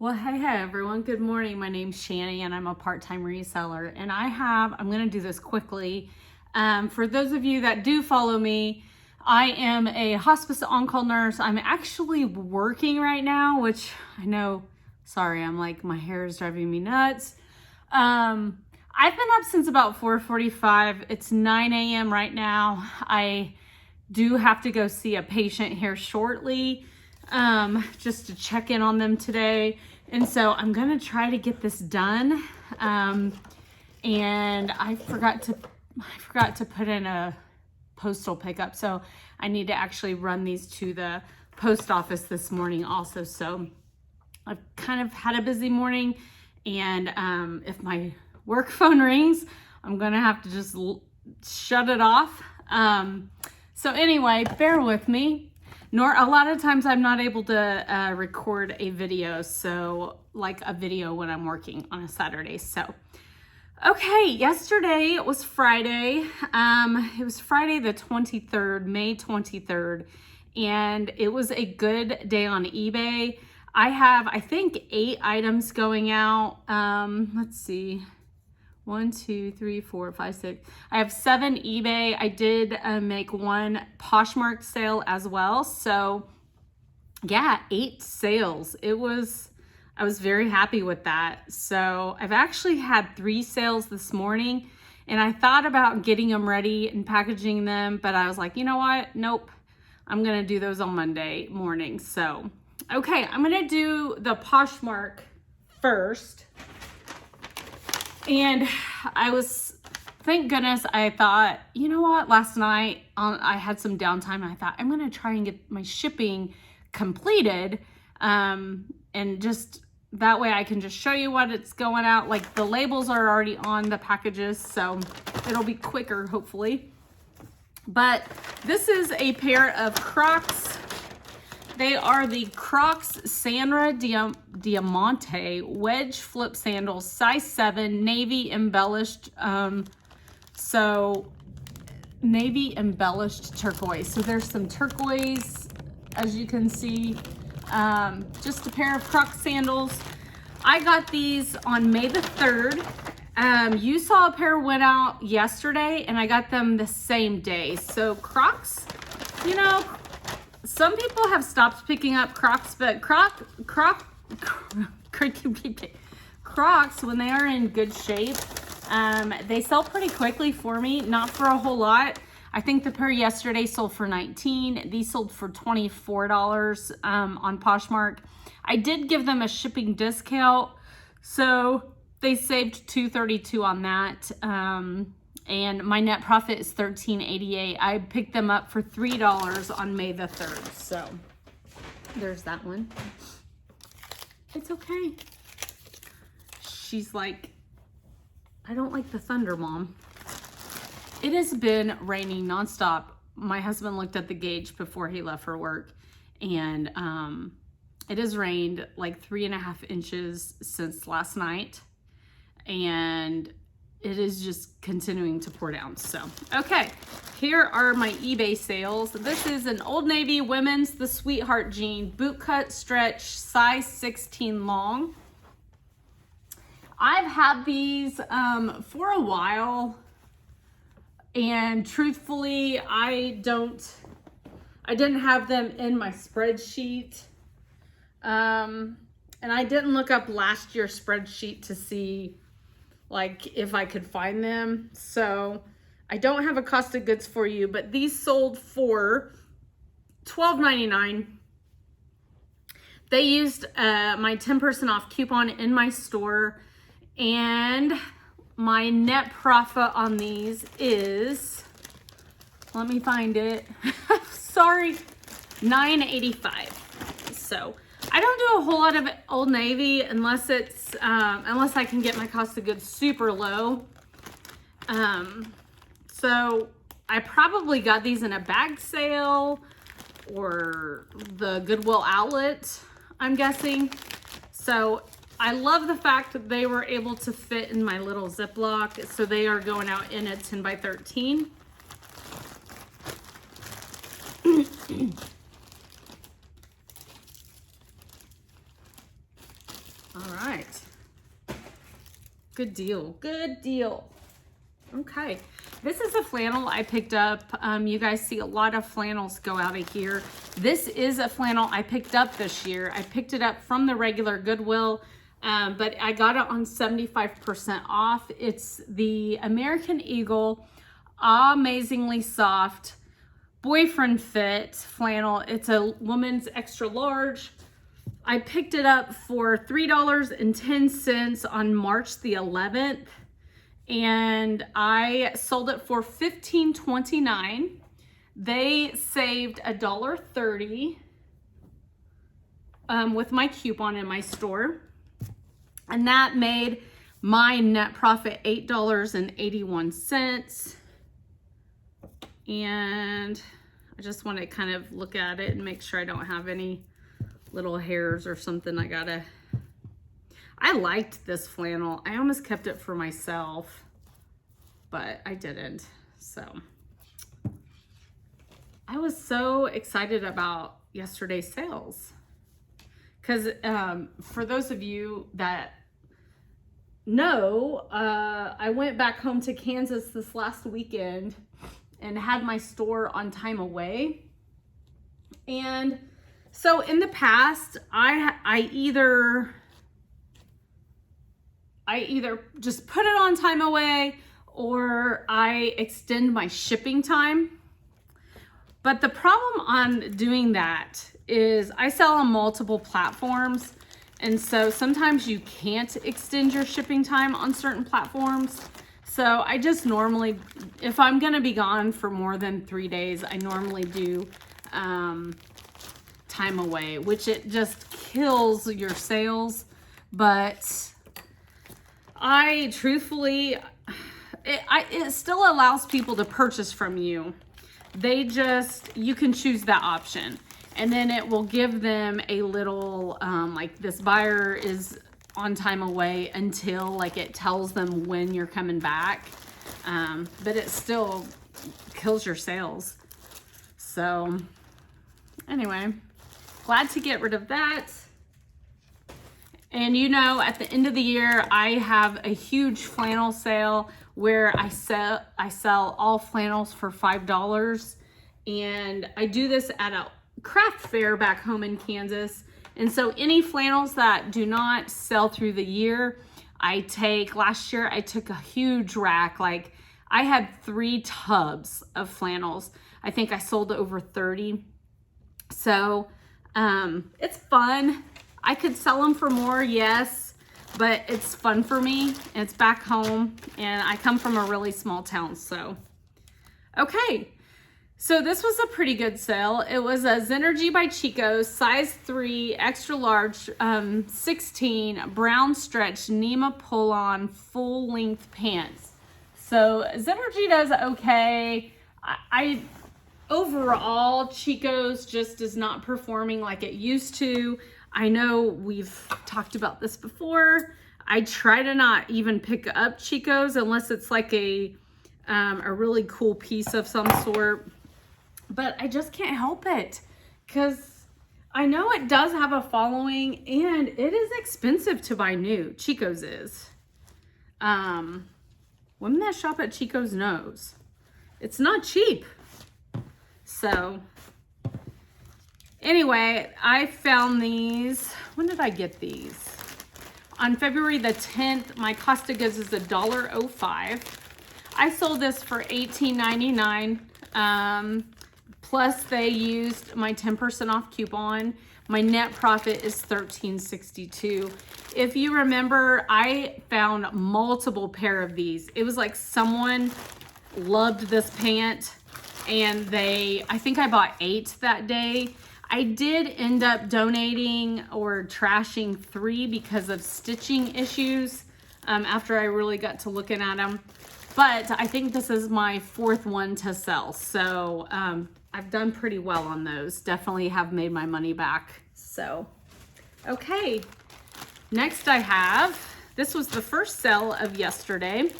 Well, hey everyone. Good morning. My name's Shani and I'm a part-time reseller. And I'm going to do this quickly. For those of you that do follow me, I am a hospice on-call nurse. I'm actually working right now, which I know, sorry, my hair is driving me nuts. I've been up since about 4:45. It's 9 a.m. right now. I do have to go see a patient here shortly, just to check in on them today. And so I'm gonna try to get this done. And I forgot to put in a postal pickup. So I need to actually run these to the post office this morning also. So I've kind of had a busy morning, and if my work phone rings, I'm gonna have to just shut it off. So anyway, bear with me. A lot of times I'm not able to record a video, so like a video when I'm working on a Saturday. So, okay, yesterday was Friday. It was Friday the 23rd, May 23rd, and it was a good day on eBay. I have, I think, 8 items going out. Let's see. 1, 2, 3, 4, 5, 6. I have 7 eBay. I did make one Poshmark sale as well. So yeah, 8 sales. I was very happy with that. So I've actually had 3 sales this morning, and I thought about getting them ready and packaging them, but I was like, you know what? Nope. I'm going to do those on Monday morning. So, okay, I'm going to do the Poshmark first. And thank goodness, I thought, you know what, last night I had some downtime, and I thought I'm going to try and get my shipping completed, and just that way I can just show you what it's going out. Like, the labels are already on the packages, so it'll be quicker, hopefully. But this is a pair of Crocs. They are the Crocs Sandra Diamante wedge flip sandals, size 7, navy embellished. So navy embellished turquoise. So there's some turquoise, as you can see. Just a pair of Crocs sandals. I got these on May the 3rd. You saw a pair went out yesterday, and I got them the same day. So Crocs, you know, some people have stopped picking up Crocs, but Crocs, when they are in good shape, they sell pretty quickly for me, not for a whole lot. I think the pair yesterday sold for $19. These sold for $24 on Poshmark. I did give them a shipping discount, so they saved $2.32 on that. And my net profit is $13.88. I picked them up for $3 on May the 3rd. So there's that one. It's okay. She's like, I don't like the thunder, Mom. It has been raining nonstop. My husband looked at the gauge before he left for work, and it has rained like 3.5 inches since last night, and it is just continuing to pour down. So, okay, here are my eBay sales. This is an Old Navy women's The Sweetheart jean, boot cut stretch, size 16 long. I've had these for a while, and truthfully, I didn't have them in my spreadsheet. And I didn't look up last year's spreadsheet to see like if I could find them. So I don't have a cost of goods for you, but these sold for $12.99. They used my 10% off coupon in my store, and my net profit on these is, let me find it. Sorry, $9.85. So I don't do a whole lot of Old Navy unless it's unless I can get my cost of goods super low. So I probably got these in a bag sale or the Goodwill outlet, I'm guessing. So I love the fact that they were able to fit in my little Ziploc. So they are going out in a 10 by 13. All right. Good deal. Good deal. Okay. This is a flannel I picked up. You guys see a lot of flannels go out of here. This is a flannel I picked up this year. I picked it up from the regular Goodwill, but I got it on 75% off. It's the American Eagle Amazingly Soft Boyfriend Fit flannel. It's a woman's extra large. I picked it up for $3.10 on March the 11th. And I sold it for $15.29. They saved $1.30 with my coupon in my store. And that made my net profit $8.81. And I just want to kind of look at it and make sure I don't have any little hairs or something. I liked this flannel. I almost kept it for myself, but I didn't. So I was so excited about yesterday's sales because for those of you that know, I went back home to Kansas this last weekend and had my store on time away. And so in the past, I either just put it on time away or I extend my shipping time. But the problem on doing that is I sell on multiple platforms. And so sometimes you can't extend your shipping time on certain platforms. So I just normally, if I'm gonna be gone for more than 3 days, I normally do time away, which it just kills your sales. But I truthfully, it still allows people to purchase from you. You can choose that option. And then it will give them a little, like this buyer is on time away until like it tells them when you're coming back. But it still kills your sales. So anyway, glad to get rid of that. And you know, at the end of the year, I have a huge flannel sale where I sell all flannels for $5. And I do this at a craft fair back home in Kansas. And so any flannels that do not sell through the year, last year I took a huge rack. Like I had 3 tubs of flannels. I think I sold over 30. So it's fun. I could sell them for more, yes, but it's fun for me. It's back home and I come from a really small town. So, okay. So this was a pretty good sale. It was a Zenergy by Chico's, size 3, extra large, 16, brown stretch, Nema pull-on, full-length pants. So Zenergy does okay. Overall, Chico's just is not performing like it used to. I know we've talked about this before. I try to not even pick up Chico's unless it's like a really cool piece of some sort. But I just can't help it because I know it does have a following and it is expensive to buy new. Chico's is. Women that shop at Chico's knows it's not cheap. So anyway, I found these. When did I get these? On February the 10th, my cost of goods is $1.05. I sold this for $18.99. Plus they used my 10% off coupon. My net profit is $13.62. If you remember, I found multiple pair of these. It was like someone loved this pant and I think I bought 8 that day. I did end up donating or trashing 3 because of stitching issues after I really got to looking at them. But I think this is my 4th one to sell. So I've done pretty well on those. Definitely have made my money back. So, okay. Next this was the first sale of yesterday.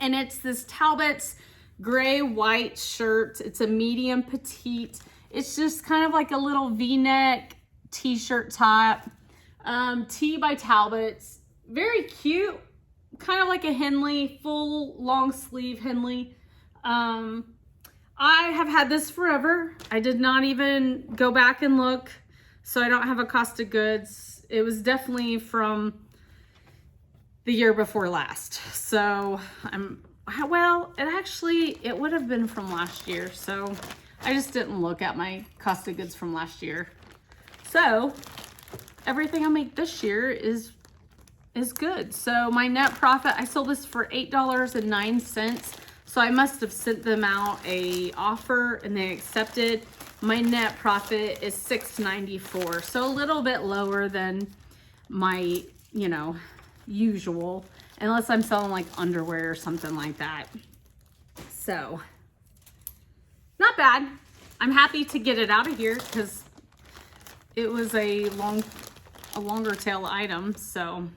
And it's this Talbot's gray white shirt. It's a medium petite. It's just kind of like a little V-neck t-shirt top. Tee by Talbot's. Very cute, kind of like a Henley, full long sleeve Henley. I have had this forever. I did not even go back and look, so I don't have a cost of goods. It was definitely from the year before last. So well, it would have been from last year. So I just didn't look at my cost of goods from last year. So everything I make this year is good. So my net profit, I sold this for $8.09. So I must have sent them out a offer and they accepted. My net profit is $6.94. So a little bit lower than my, usual, unless I'm selling like underwear or something like that. So not bad. I'm happy to get it out of here because it was a longer tail item. So,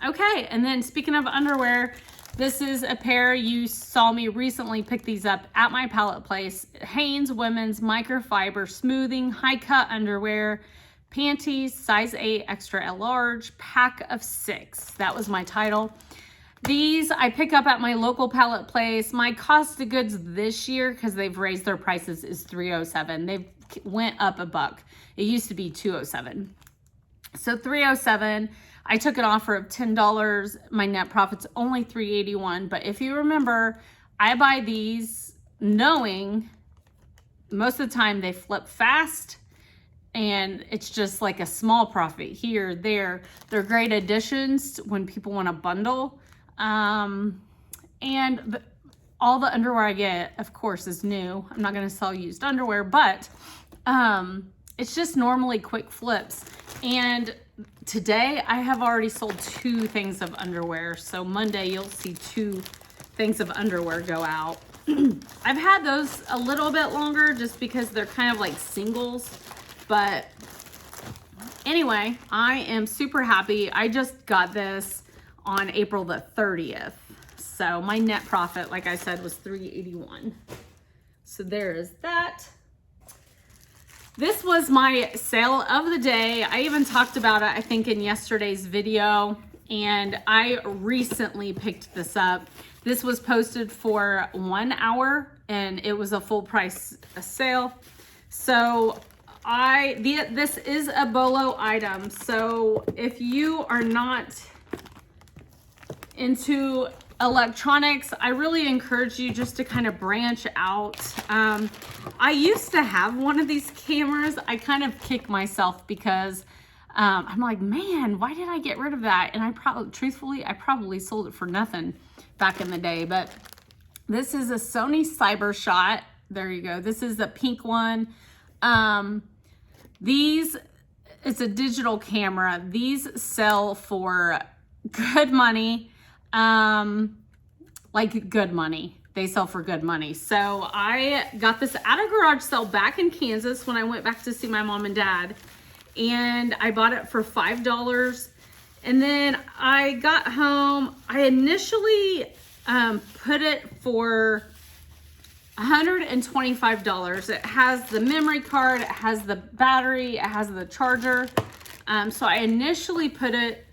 okay. And then speaking of underwear, this is a pair you saw me recently pick these up at my pallet place. Hanes women's microfiber smoothing high cut underwear, panties, size 8 extra large, pack of 6. That was my title. These I pick up at my local pallet place. My cost of goods this year, because they've raised their prices, is $3.07. They've went up $1. It used to be $2.07. So $3.07. I took an offer of $10. My net profit's only $3.81. But if you remember, I buy these knowing most of the time they flip fast and it's just like a small profit here, there. They're great additions when people want to bundle. All the underwear I get, of course, is new. I'm not going to sell used underwear, but it's just normally quick flips. And today I have already sold 2 things of underwear. So Monday you'll see 2 things of underwear go out. I've had those a little bit longer just because they're kind of like singles. But anyway, I am super happy. I just got this on April the 30th. So my net profit, like I said, was $3.81. So there is that. This was my sale of the day. I even talked about it, I think, in yesterday's video, and I recently picked this up. This was posted for 1 hour, and it was a full price sale. So this is a bolo item. So if you are not into electronics, I really encourage you just to kind of branch out. I used to have one of these cameras. I kind of kick myself because I'm like, man, why did I get rid of that? And I probably sold it for nothing back in the day. But this is a Sony Cybershot. There you go. This is the pink one. It's a digital camera. These sell for good money. Like good money. They sell for good money. So I got this at a garage sale back in Kansas when I went back to see my mom and dad, and I bought it for $5. And then I got home, I initially put it for $125. It has the memory card, it has the battery, it has the charger. So I initially put it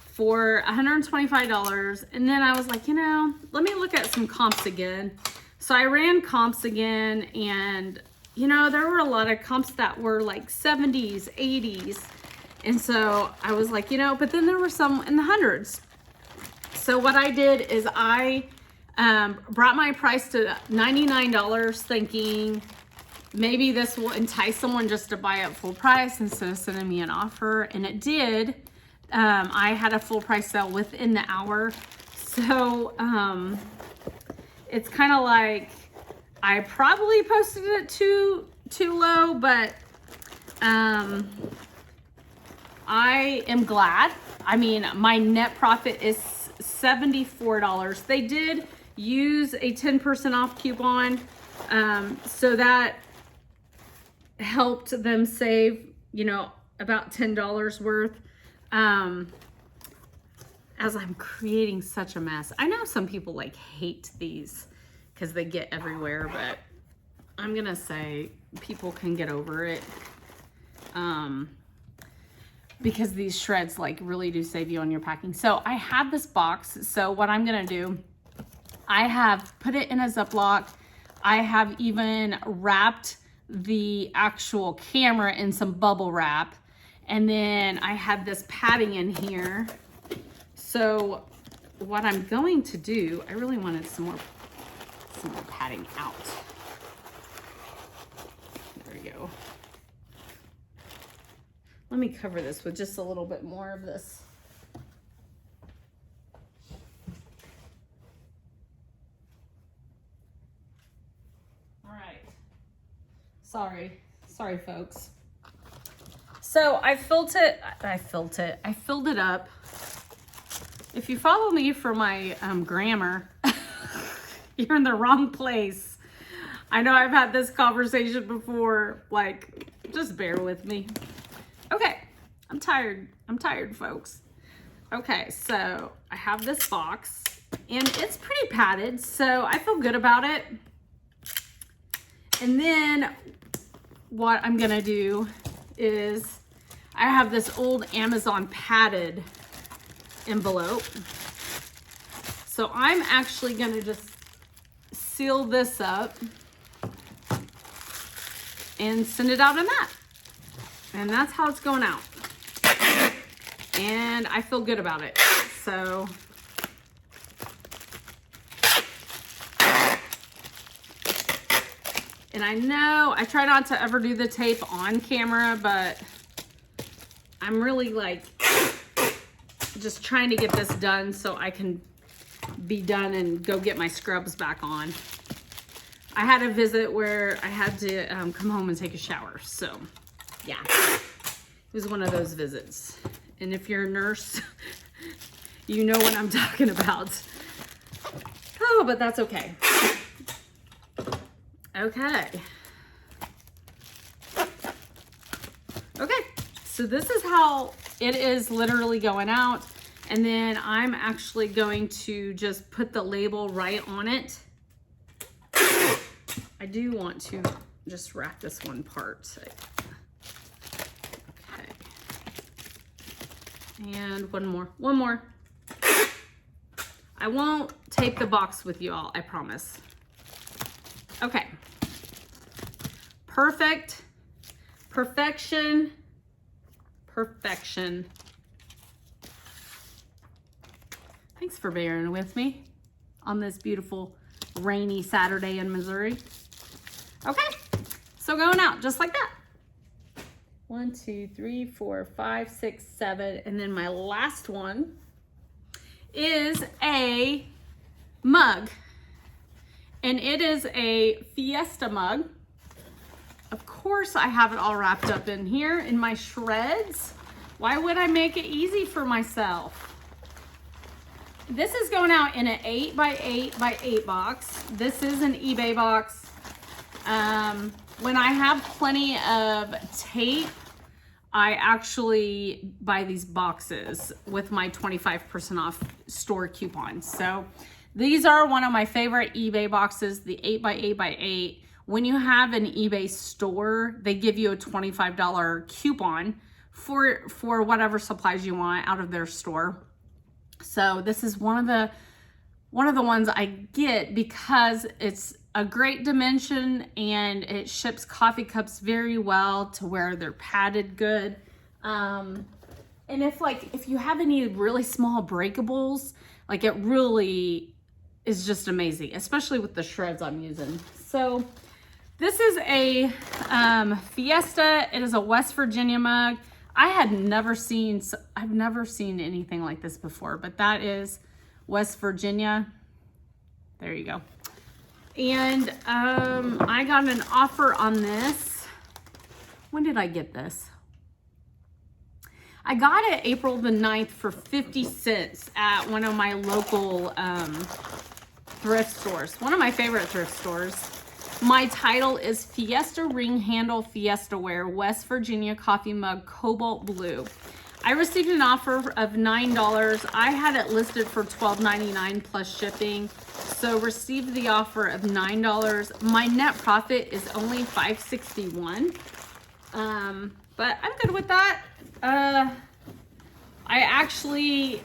for $125, and then I was like, let me look at some comps again. So I ran comps again, and there were a lot of comps that were like 70s, 80s, and so I was like, but then there were some in the hundreds. So what I did is I brought my price to $99, thinking maybe this will entice someone just to buy it full price instead of sending me an offer, and it did. I had a full price sale within the hour. So it's kind of like I probably posted it too low, but I am glad. I mean, my net profit is $74. They did use a 10% off coupon, so that helped them save, about $10 worth. As I'm creating such a mess. I know some people hate these because they get everywhere, but I'm gonna say people can get over it. because these shreds like really do save you on your packing. So I have this box. So what I'm gonna do, I have put it in a Ziploc. I have even wrapped the actual camera in some bubble wrap. And then I have this padding in here. So what I'm going to do, I really wanted some more padding out. There we go. Let me cover this with just a little bit more of this. All right. Sorry folks. So I filled it up. If you follow me for my grammar, you're in the wrong place. I know I've had this conversation before, like, just bear with me. Okay, I'm tired, folks. Okay, so I have this box, and it's pretty padded, so I feel good about it. And then what I'm gonna do is I have this old Amazon padded envelope. So I'm actually gonna just seal this up and send it out in that. And that's how it's going out. And I feel good about it. So and I know I try not to ever do the tape on camera, but I'm really like just trying to get this done so I can be done and go get my scrubs back on. I had a visit where I had to come home and take a shower. So yeah, it was one of those visits. And if you're a nurse, you know what I'm talking about. Oh, but that's okay. Okay. Okay, so this is how it is literally going out. And then I'm actually going to just put the label right on it. I do want to just wrap this one part. Okay. And one more. I won't tape the box with you all, I promise. Okay. Perfect. Perfection. Thanks for bearing with me on this beautiful rainy Saturday in Missouri. Okay, so going out just like that. 1, 2, 3, 4, 5, 6, 7, and then my last one is a mug, and it is a Fiesta mug. Of course, I have it all wrapped up in here in my shreds. Why would I make it easy for myself? This is going out in an 8 by 8 by 8 box. This is an eBay box. When I have plenty of tape, I actually buy these boxes with my 25% off store coupons. So these are one of my favorite eBay boxes, the 8 by 8 by 8. When you have an eBay store, they give you a $25 coupon for whatever supplies you want out of their store. So this is one of the ones I get because it's a great dimension and it ships coffee cups very well to where they're padded good. And if you have any really small breakables, like it really is just amazing, especially with the shreds I'm using. So this is a Fiesta. It is a West Virginia mug. I've never seen anything like this before, but that is West Virginia. There you go. And I got an offer on this. When did I get this? I got it April the 9th for 50 cents at one of my local thrift stores. One of my favorite thrift stores. My title is Fiesta Ring Handle Fiesta Ware West Virginia Coffee Mug Cobalt Blue. I received an offer of $9. I had it listed for $12.99 plus shipping. So received the offer of $9. My net profit is only $5.61. But I'm good with that. I actually,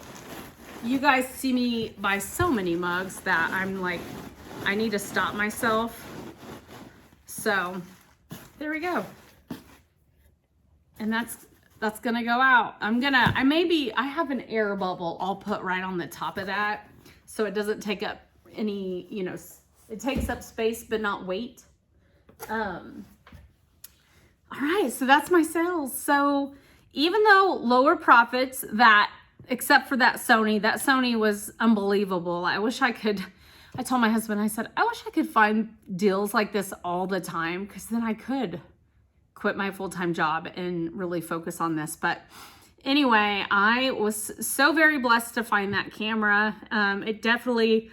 you guys see me buy so many mugs that I'm like, I need to stop myself. So there we go. And that's gonna go out. I have an air bubble I'll put right on the top of that so it doesn't take up any, you know, it takes up space but not weight. All right, so that's my sales. So even though lower profits, except for that Sony was unbelievable. I told my husband, I said, I wish I could find deals like this all the time, because then I could quit my full-time job and really focus on this. But anyway, I was so very blessed to find that camera. It definitely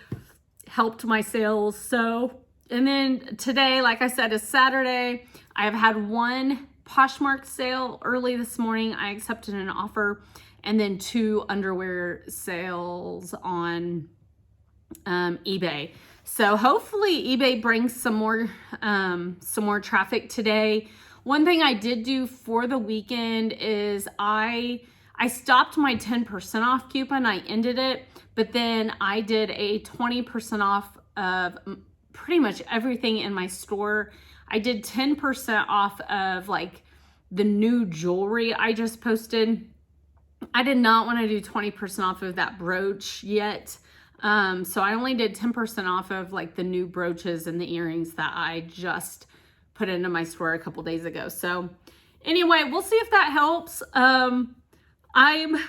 helped my sales. So, and then today, like I said, is Saturday. I have had one Poshmark sale early this morning. I accepted an offer, and then 2 underwear sales on eBay. So hopefully eBay brings some more traffic today. One thing I did do for the weekend is I stopped my 10% off coupon. I ended it, but then I did a 20% off of pretty much everything in my store. I did 10% off of like the new jewelry I just posted. I did not want to do 20% off of that brooch yet. So I only did 10% off of like the new brooches and the earrings that I just put into my store a couple days ago. So anyway, we'll see if that helps. I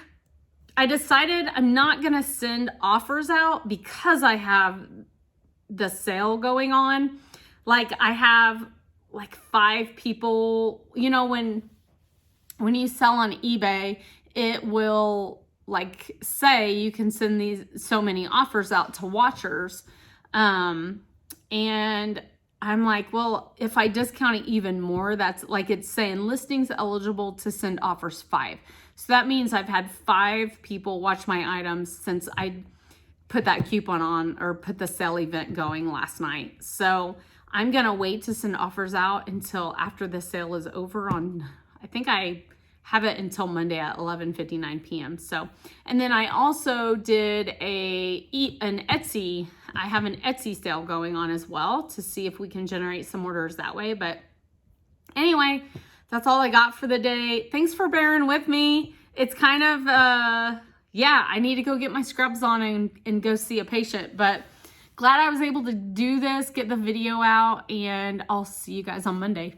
decided I'm not gonna send offers out because I have the sale going on. Like I have like 5 people, you know, when you sell on eBay, it will like say you can send these so many offers out to watchers. And I'm like, well, if I discount it even more, that's like it's saying listings eligible to send offers 5. So that means I've had 5 people watch my items since I put that coupon on or put the sale event going last night. So I'm gonna wait to send offers out until after the sale is over on, I think I have it until Monday at 11:59 p.m. So, and then I also did an Etsy. I have an Etsy sale going on as well to see if we can generate some orders that way. But anyway, that's all I got for the day. Thanks for bearing with me. It's kind of, yeah, I need to go get my scrubs on and go see a patient. But glad I was able to do this, get the video out, and I'll see you guys on Monday.